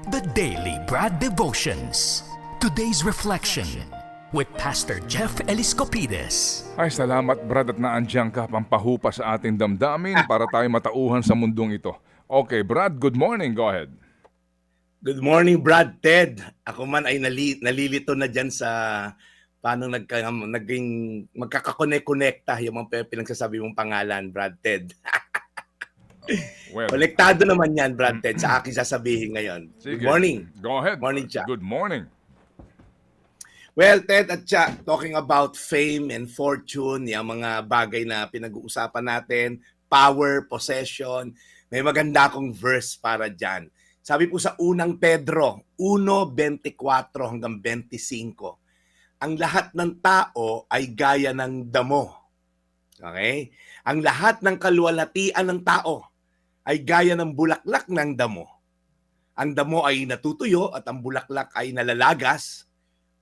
The Daily Brad Devotions. Today's reflection with Pastor Jeff Eliscopides. Ay, salamat Brad at naandiyan ka pampahupa sa ating damdamin para tayo matauhan sa mundong ito. Okay, Brad, good morning. Go ahead. Good morning, Brad Ted. Ako man ay nalilito na dyan sa paano naging magkakakonek-konekta yung mga pinagsasabi mong pangalan, Brad Ted. Well, Konektado naman yan, Brad Ted, sa aking sasabihin ngayon. sige. Good morning. Go ahead. Morning, Cha. Good morning. Well, Ted at Cha, talking about fame and fortune, yung mga bagay na pinag-uusapan natin, power, possession, may maganda akong verse para dyan. Sabi po sa unang Pedro, 1:24 hanggang 25, ang lahat ng tao ay gaya ng damo. Okay? Ang lahat ng kaluwalhatian ng tao ay gaya ng bulaklak ng damo. Ang damo ay natutuyo at ang bulaklak ay nalalagas,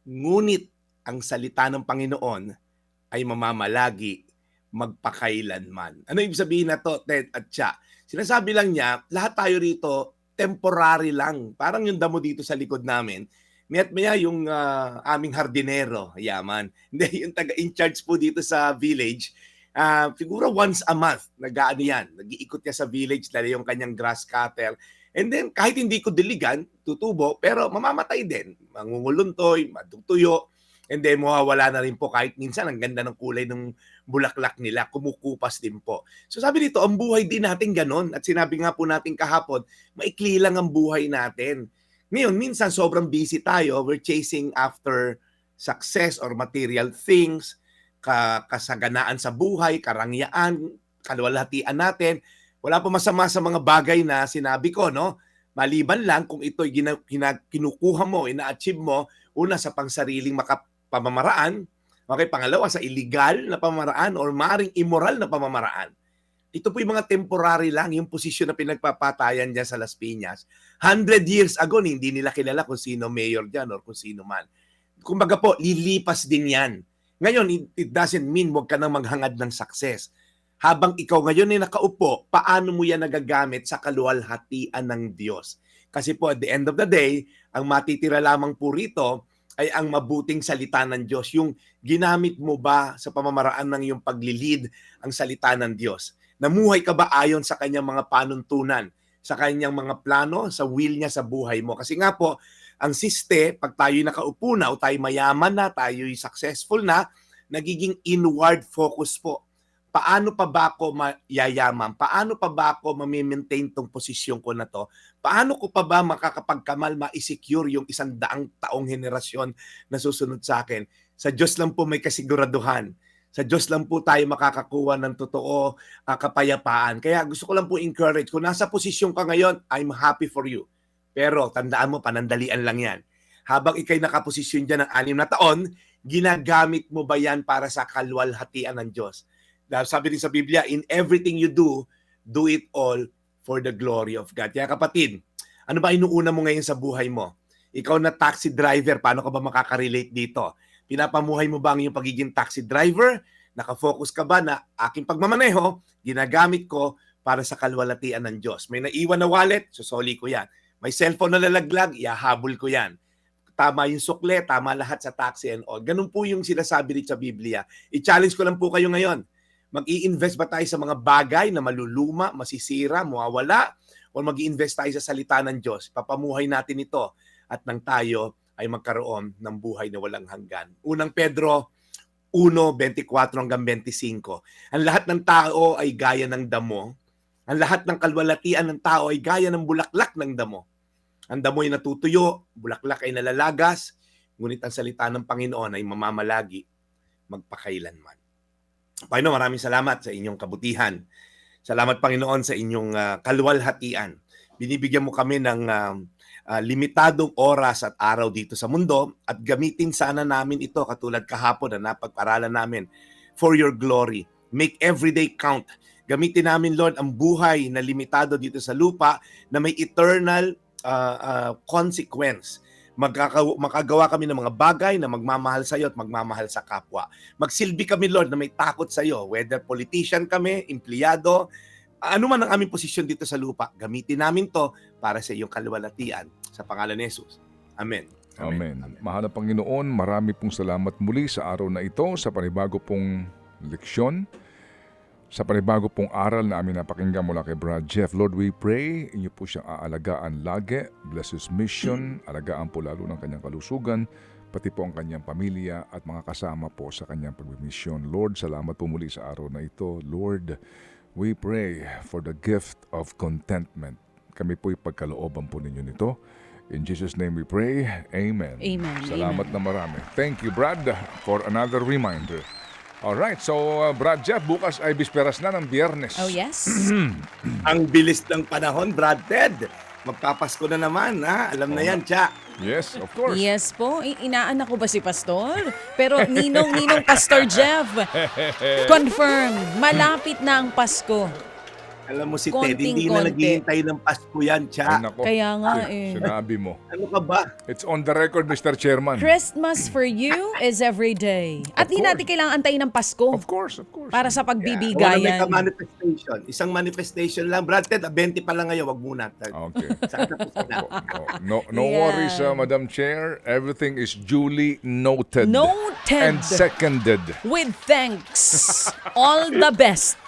ngunit ang salita ng Panginoon ay mamamalagi magpakailanman. Ano ibig sabihin na to, Ted at Cha? Sinasabi lang niya, lahat tayo rito temporary lang. Parang yung damo dito sa likod namin. Maya yung aming hardinero, yaman. Hindi, yung taga-in charge po dito sa village, siguro once a month, nag-iikot niya sa village, dala yung kanyang grass cutter. And then, kahit hindi ko diligan, tutubo, pero mamamatay din. Mangunguluntoy, matutuyo, and then mawawala na rin po kahit minsan ang ganda ng kulay ng bulaklak nila, kumukupas din po. So sabi dito, ang buhay din natin ganon. At sinabi nga po natin kahapon, maikli lang ang buhay natin. Ngayon, minsan sobrang busy tayo, we're chasing after success or material things, kasaganaan sa buhay, karangyaan, kaluwalhatian natin. Wala po masama sa mga bagay na sinabi ko, no? Maliban lang kung ito'y kinukuha mo, ina-achieve mo, una sa pangsariling pamamaraan, okay, pangalawa sa illegal na pamamaraan or maring immoral na pamamaraan. Ito po yung mga temporary lang, yung posisyon na pinagpapatayan dyan sa Las Piñas. 100 years ago, hindi nila kilala kung sino mayor dyan or kung sino man. Kumbaga po, lilipas din yan. Ngayon, it doesn't mean huwag ka nang maghangad ng success. Habang ikaw ngayon ay nakaupo, paano mo yan nagagamit sa kaluwalhatian ng Diyos? Kasi po, at the end of the day, ang matitira lamang po rito ay ang mabuting salita ng Diyos. Yung ginamit mo ba sa pamamaraan ng iyong paglilid ang salita ng Diyos? Namuhay ka ba ayon sa kanyang mga panuntunan, sa kanyang mga plano, sa will niya sa buhay mo? Kasi nga po, ang siste, pag tayo'y nakaupo na o tayo mayaman na, tayo'y successful na, nagiging inward focus po. Paano pa ba ako mayayaman? Paano pa ba ako mamimaintain tong posisyon ko na to? Paano ko pa ba makakapagkamal, ma-secure yung 100 taong henerasyon na susunod sa akin? Sa Diyos lang po may kasiguraduhan. Sa Diyos lang po tayo makakakuha ng totoo kapayapaan. Kaya gusto ko lang po encourage, kung nasa posisyon ka ngayon, I'm happy for you. Pero tandaan mo, panandalian lang yan. Habang ikay nakaposisyon dyan ng 6 na taon, ginagamit mo ba yan para sa kaluwalhatian ng Diyos? Dahil sabi din sa Biblia, in everything you do it all for the glory of God. Kaya kapatid, ano ba inuuna mo ngayon sa buhay mo? Ikaw na taxi driver, paano ka ba makaka-relate dito? Pinapamuhay mo ba ang iyong pagiging taxi driver? Nakafocus ka ba na aking pagmamaneho, ginagamit ko para sa kaluwalhatian ng Diyos? May naiwan na wallet, susoli ko yan. May cellphone na lalaglag, ihahabol ko yan. Tama yung sukle, tama lahat sa taxi and all. Ganun po yung sinasabi rin sa Biblia. I-challenge ko lang po kayo ngayon. Mag-i-invest ba tayo sa mga bagay na maluluma, masisira, mawawala? O mag-i-invest tayo sa salita ng Diyos? Papamuhay natin ito at nang tayo ay magkaroon ng buhay na walang hanggan. Unang Pedro 1:24 hanggang 25. Ang lahat ng tao ay gaya ng damo. Ang lahat ng kaluwalhatian ng tao ay gaya ng bulaklak ng damo. Ang damo ay natutuyo, bulaklak ay nalalagas, ngunit ang salita ng Panginoon ay mamamalagi magpakailanman. Panginoon, maraming salamat sa inyong kabutihan. Salamat, Panginoon, sa inyong kaluwalhatian. Binibigyan mo kami ng limitadong oras at araw dito sa mundo at gamitin sana namin ito katulad kahapon na napag-aralan namin for your glory. Make every day count. Gamitin namin, Lord, ang buhay na limitado dito sa lupa na may eternal consequence. Makagawa kami ng mga bagay na magmamahal sa iyo at magmamahal sa kapwa. Magsilbi kami, Lord, na may takot sa iyo, whether politician kami, empleyado, ano man ang aming posisyon dito sa lupa, gamitin namin to para sa iyong kaluwalhatian sa pangalan ni Jesus. Amen. Amen. Mahal na Panginoon, marami pong salamat muli sa araw na ito, sa panibago pong leksyon, sa panibago pong aral na aming napakinggan mula kay Brad Jeff. Lord, we pray, inyo po siyang aalagaan lagi. Bless his mission, alagaan po lalo ng kanyang kalusugan, pati po ang kanyang pamilya at mga kasama po sa kanyang pagmimisyon. Lord, salamat po muli sa araw na ito. Lord, we pray for the gift of contentment. Kami po'y pagkalooban po ninyo nito. In Jesus' name we pray. Amen. Amen. Salamat na marami. Thank you, Brad, for another reminder. Alright, so Brad Jeff, bukas ay bisperas na ng Biyernes. Oh, yes. Ang bilis ng panahon, Brad Ted. Magpapasko na naman, ha? Alam na yan, Cha. Yes, of course. Yes po. Inaanak ko ba si Pastor? Pero Ninong Pastor Jeff, confirm, malapit na ang Pasko. Alam mo si Ted, hindi na Konting-konti. naghihintay ng Pasko yan, Ay, Cha. nako. Kaya nga eh. Sinabi mo. Ano ka ba? It's on the record, Mr. Chairman. Christmas for you is every day. At Of di course. natin kailangan antayin ng Pasko Of course, of course. para sa Wala pagbibigayan. may manifestation. Isang manifestation lang. Brad Ted, 20 pa lang ngayon, wag muna. Okay. Saan tapos na? No Yeah. worries, Madam Chair. Everything is duly noted. Noted. And seconded. With thanks. All the best.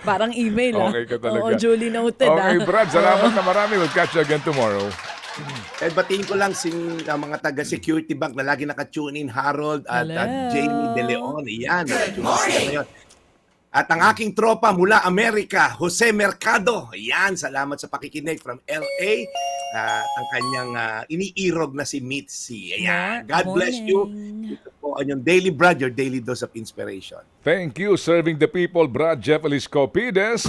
Parang email Okay ka talaga. Oo, duly noted Okay, Brad, salamat na marami. We'll catch you again tomorrow. Ted, batiin ko lang mga taga-security bank na lagi naka-tune in, Harold at Hello. Jamie De Leon. Iyan. Ngayon. At ang aking tropa mula Amerika, Jose Mercado. Yan, salamat sa pakikinig from LA. Ang kanyang iniirog na si Mitzi. Ayan. God bless you. Ito po ang yung Daily Brad, your daily dose of inspiration. Thank you, serving the people, Brad Jeff Eliscopides.